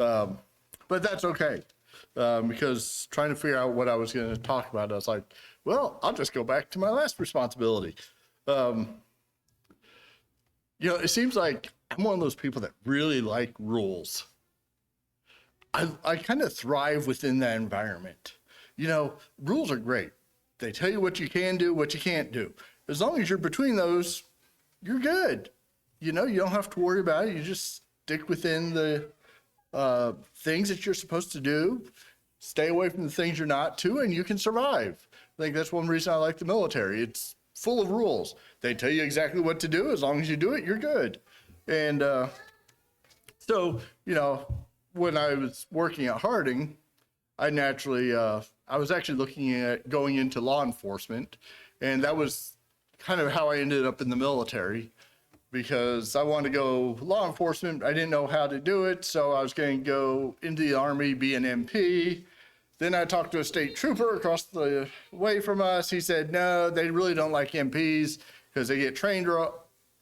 But that's okay, because trying to figure out what I was going to talk about, I was like, well, I'll just go back to my last responsibility. It seems like I'm one of those people that really like rules. I kind of thrive within that environment. Rules are great. They tell you what you can do, what you can't do. As long as you're between those, you're good. You don't have to worry about it. You just stick within the things that you're supposed to do, stay away from the things you're not to, and you can survive. I think that's one reason I like the military. It's full of rules. They tell you exactly what to do. As long as you do it, you're good. And so, when I was working at Harding, I was actually looking at going into law enforcement. And that was kind of how I ended up in the military, because I wanted to go law enforcement. I didn't know how to do it, so I was going to go into the Army, be an MP. Then I talked to a state trooper across the way from us. He said, no, they really don't like MPs because they get trained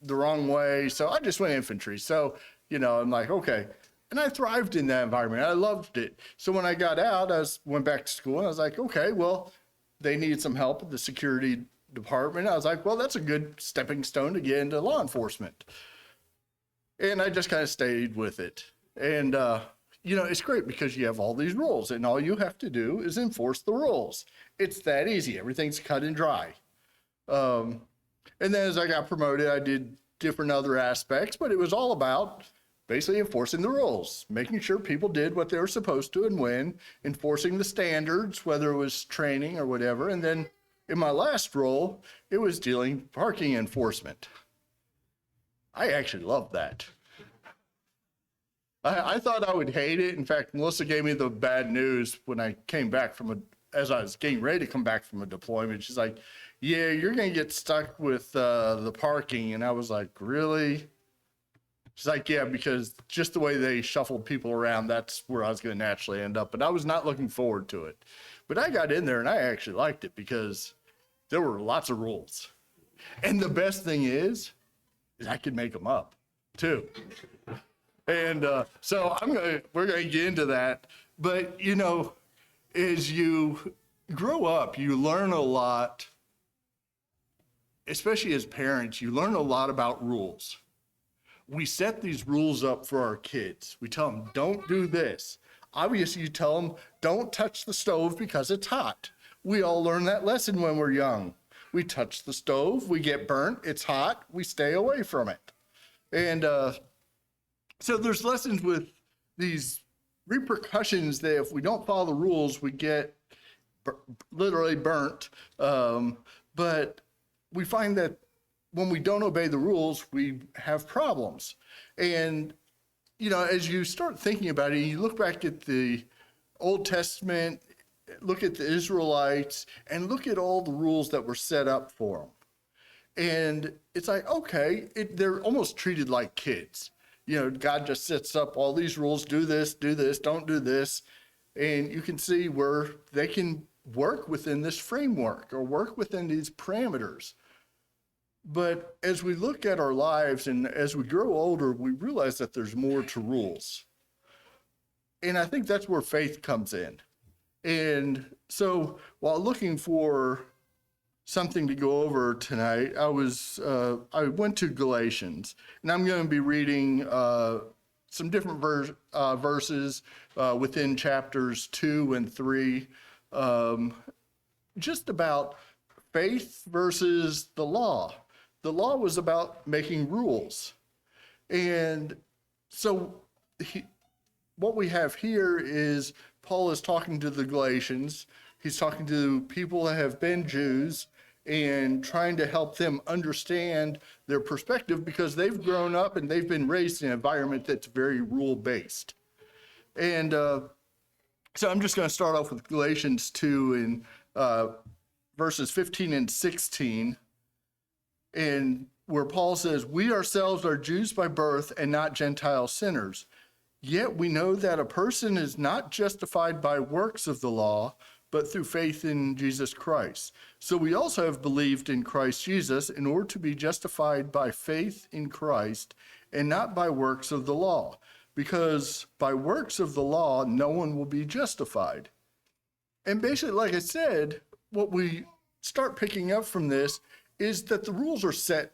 the wrong way. So I just went infantry. So, I'm like, okay. And I thrived in that environment. I loved it. So when I got out, went back to school, and I was like, okay, well, they needed some help at the security department. I was like, well, that's a good stepping stone to get into law enforcement. And I just kind of stayed with it. And, it's great because you have all these rules, and all you have to do is enforce the rules. It's that easy. Everything's cut and dry. And then as I got promoted, I did different other aspects, but it was all about basically enforcing the rules, making sure people did what they were supposed to and when, enforcing the standards, whether it was training or whatever. And then in my last role, it was dealing parking enforcement. I actually loved that. I thought I would hate it. In fact, Melissa gave me the bad news when I came back as I was getting ready to come back from a deployment. She's like, yeah, you're going to get stuck with the parking. And I was like, really? She's like, yeah, because just the way they shuffled people around, that's where I was going to naturally end up. But I was not looking forward to it. But I got in there and I actually liked it because there were lots of rules. And the best thing is I could make them up too. And so we're going to get into that. But, as you grow up, you learn a lot, especially as parents, you learn a lot about rules. We set these rules up for our kids. We tell them, don't do this. Obviously, you tell them, don't touch the stove because it's hot. We all learn that lesson when we're young. We touch the stove, we get burnt, it's hot, we stay away from it. And so there's lessons with these repercussions that if we don't follow the rules, we get literally burnt. But we find that when we don't obey the rules, we have problems. And, as you start thinking about it, you look back at the Old Testament, look at the Israelites, and look at all the rules that were set up for them. And it's like, okay, they're almost treated like kids. God just sets up all these rules, do this, don't do this. And you can see where they can work within this framework or work within these parameters. But as we look at our lives and as we grow older, we realize that there's more to rules. And I think that's where faith comes in. And so while looking for something to go over tonight, I went to Galatians, and I'm going to be reading some different verses within chapters 2 and 3, just about faith versus the law. The law was about making rules. And so what we have here is Paul is talking to the Galatians. He's talking to people that have been Jews and trying to help them understand their perspective because they've grown up and they've been raised in an environment that's very rule-based. And so I'm just going to start off with Galatians 2 and verses 15 and 16, and where Paul says, we ourselves are Jews by birth and not Gentile sinners. Yet we know that a person is not justified by works of the law, but through faith in Jesus Christ. So we also have believed in Christ Jesus in order to be justified by faith in Christ and not by works of the law, because by works of the law, no one will be justified. And basically, like I said, what we start picking up from this is that the rules are set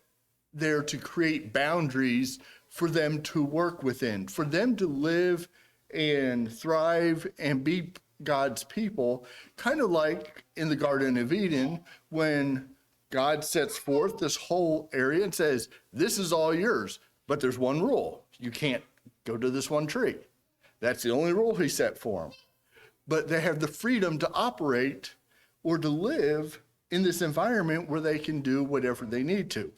there to create boundaries for them to work within, for them to live and thrive and be God's people, kind of like in the Garden of Eden when God sets forth this whole area and says, this is all yours, but there's one rule. You can't go to this one tree. That's the only rule he set for them. But they have the freedom to operate or to live in this environment where they can do whatever they need to.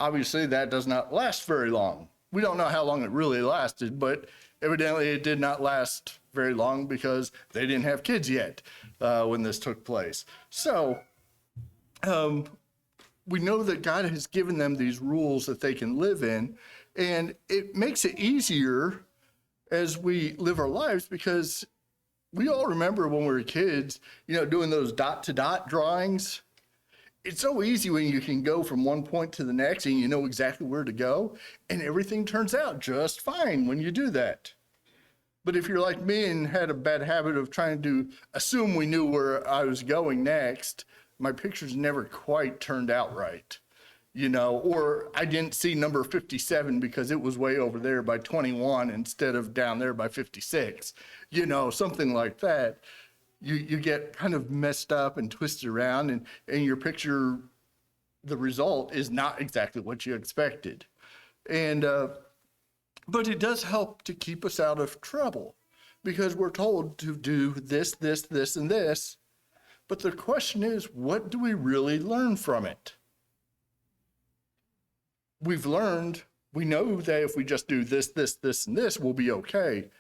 Obviously, that does not last very long. We don't know how long it really lasted, but evidently it did not last very long because they didn't have kids yet when this took place. So we know that God has given them these rules that they can live in, and it makes it easier as we live our lives because we all remember when we were kids, doing those dot to dot drawings. It's so easy when you can go from one point to the next and you know exactly where to go, and everything turns out just fine when you do that. But if you're like me and had a bad habit of trying to assume we knew where I was going next, my pictures never quite turned out right, or I didn't see number 57 because it was way over there by 21 instead of down there by 56, something like that. You get kind of messed up and twisted around, and your picture, the result is not exactly what you expected. And but it does help to keep us out of trouble because we're told to do this, this, this, and this. But the question is, what do we really learn from it? We know that if we just do this, this, this, and this, we'll be okay.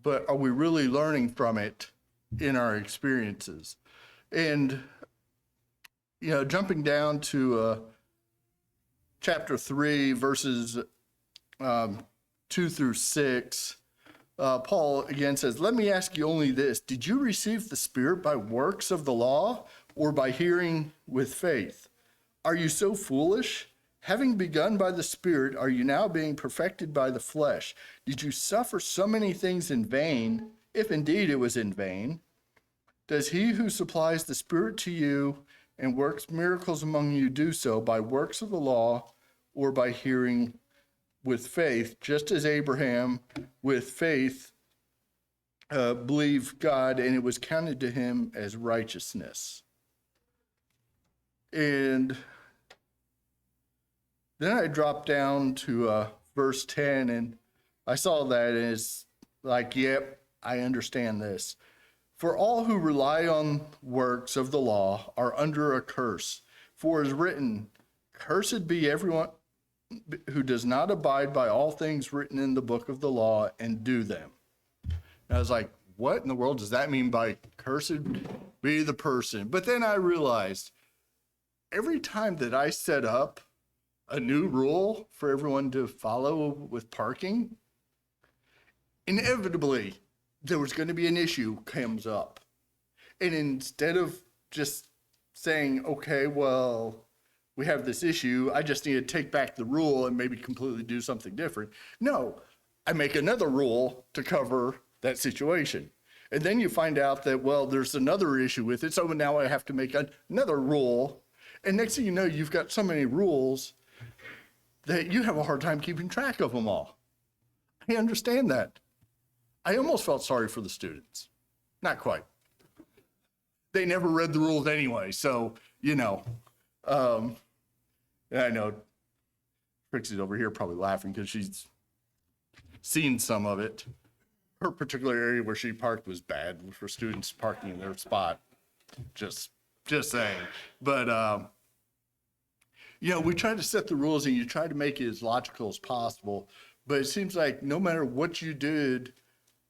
But are we really learning from it in our experiences? And, jumping down to chapter 3, verses 2 through 6, Paul again says, let me ask you only this. Did you receive the Spirit by works of the law or by hearing with faith? Are you so foolish? Having begun by the Spirit, are you now being perfected by the flesh? Did you suffer so many things in vain, if indeed it was in vain? Does he who supplies the Spirit to you and works miracles among you do so by works of the law or by hearing with faith, just as Abraham with faith believed God and it was counted to him as righteousness? And then I dropped down to verse 10 and I saw that and it's like, yep, I understand this. For all who rely on works of the law are under a curse. For it is written, cursed be everyone who does not abide by all things written in the book of the law and do them. And I was like, what in the world does that mean by cursed be the person? But then I realized every time that I set up a new rule for everyone to follow with parking, inevitably there was going to be an issue comes up. And instead of just saying, okay, well, we have this issue, I just need to take back the rule and maybe completely do something different. No, I make another rule to cover that situation. And then you find out that, well, there's another issue with it, so now I have to make another rule. And next thing you know, you've got so many rules that you have a hard time keeping track of them all. I understand that. I almost felt sorry for the students. Not quite. They never read the rules anyway, so, I know Trixie's over here probably laughing because she's seen some of it. Her particular area where she parked was bad for students parking in their spot. Just saying. But, we try to set the rules and you try to make it as logical as possible. But it seems like no matter what you did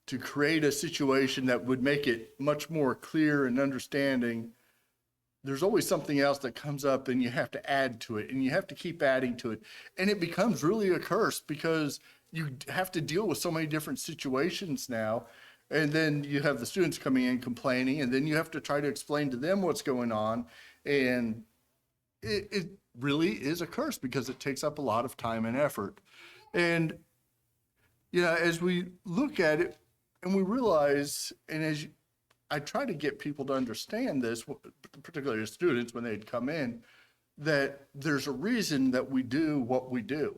to create a situation that would make it much more clear and understanding, there's always something else that comes up and you have to add to it and you have to keep adding to it. And it becomes really a curse because you have to deal with so many different situations now. And then you have the students coming in complaining, and then you have to try to explain to them what's going on. And it really is a curse because it takes up a lot of time and effort. And As we look at it and we realize, and I try to get people to understand this, particularly students when they'd come in, that there's a reason that we do what we do.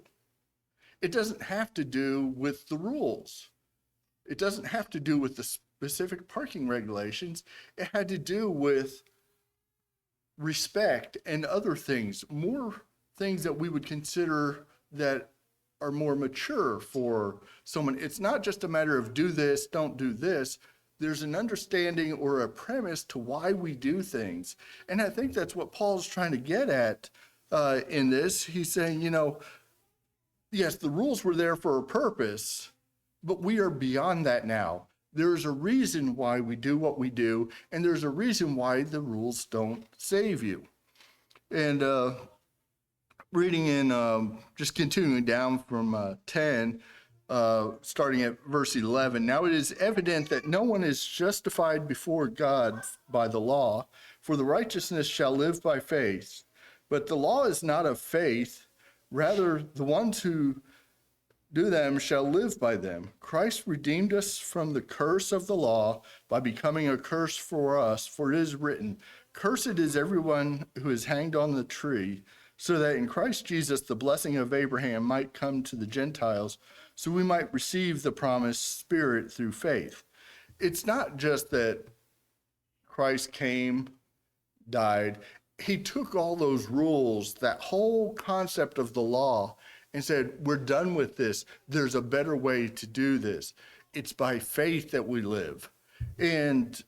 It doesn't have to do with the rules. It doesn't have to do with the specific parking regulations. It had to do with respect and other things, more things that we would consider that are more mature for someone. It's not just a matter of do this, don't do this. There's an understanding or a premise to why we do things. And I think that's what Paul's trying to get at in this. He's saying, yes, the rules were there for a purpose, but we are beyond that now. There's a reason why we do what we do, and there's a reason why the rules don't save you. And reading in, just continuing down from 10, starting at verse 11. Now it is evident that no one is justified before God by the law, for the righteousness shall live by faith. But the law is not of faith, rather the ones who do them shall live by them. Christ redeemed us from the curse of the law by becoming a curse for us, for it is written, cursed is everyone who is hanged on the tree, so that in Christ Jesus the blessing of Abraham might come to the Gentiles, so we might receive the promised Spirit through faith. It's not just that Christ came, died. He took all those rules, that whole concept of the law, and said, we're done with this. There's a better way to do this. It's by faith that we live. And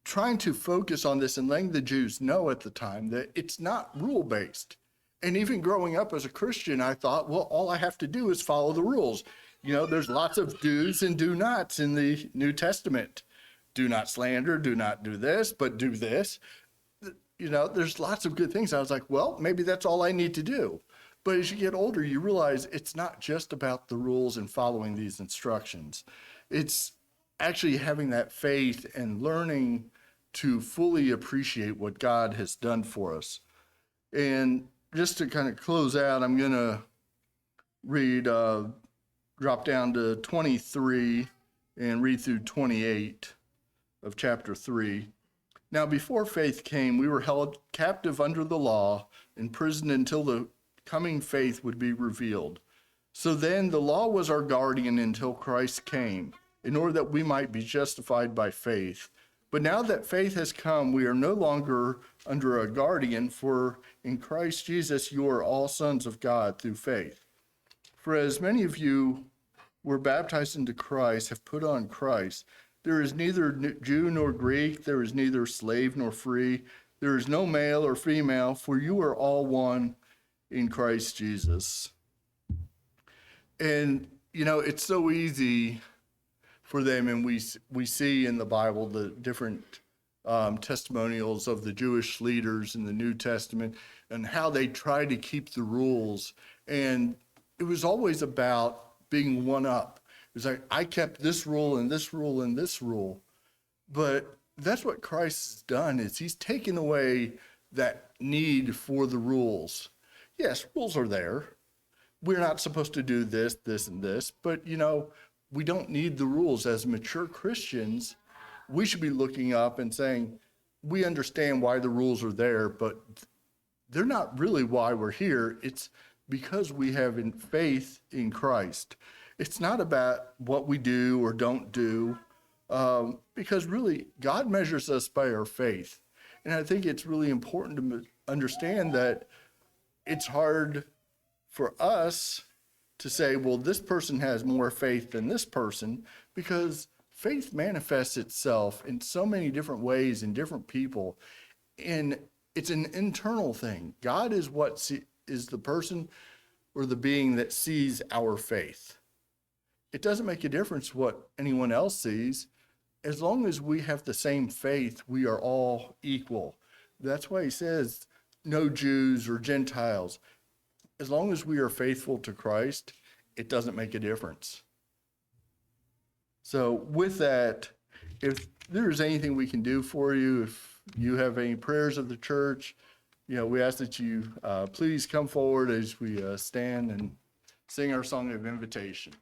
trying to focus on this and letting the Jews know at the time that it's not rule-based. And even growing up as a Christian, I thought, well, all I have to do is follow the rules. There's lots of do's and do nots in the New Testament. Do not slander, do not do this, but do this. There's lots of good things. I was like, well, maybe that's all I need to do. But as you get older, you realize it's not just about the rules and following these instructions. It's actually having that faith and learning to fully appreciate what God has done for us. And just to kind of close out, I'm going to read, drop down to 23 and read through 28 of chapter 3. Now, before faith came, we were held captive under the law, imprisoned until the coming faith would be revealed. So then the law was our guardian until Christ came, in order that we might be justified by faith. But now that faith has come, we are no longer under a guardian, for in Christ Jesus you are all sons of God through faith. For as many of you were baptized into Christ, have put on Christ, there is neither Jew nor Greek, there is neither slave nor free, there is no male or female, for you are all one in Christ Jesus. And, it's so easy for them, and we see in the Bible the different testimonials of the Jewish leaders in the New Testament and how they try to keep the rules. And it was always about being one up. It was like, I kept this rule and this rule and this rule. But that's what Christ has done, is he's taken away that need for the rules. Yes, rules are there. We're not supposed to do this, this, and this, but we don't need the rules. As mature Christians, we should be looking up and saying, we understand why the rules are there, but they're not really why we're here. It's because we have faith in Christ. It's not about what we do or don't do, because really God measures us by our faith. And I think it's really important to understand that it's hard for us to say, well, this person has more faith than this person, because faith manifests itself in so many different ways in different people. And it's an internal thing. God is is the person or the being that sees our faith. It doesn't make a difference what anyone else sees. As long as we have the same faith, we are all equal. That's why he says, no Jews or Gentiles. As long as we are faithful to Christ, it doesn't make a difference. So with that, if there's anything we can do for you, if you have any prayers of the church, we ask that you please come forward as we stand and sing our song of invitation.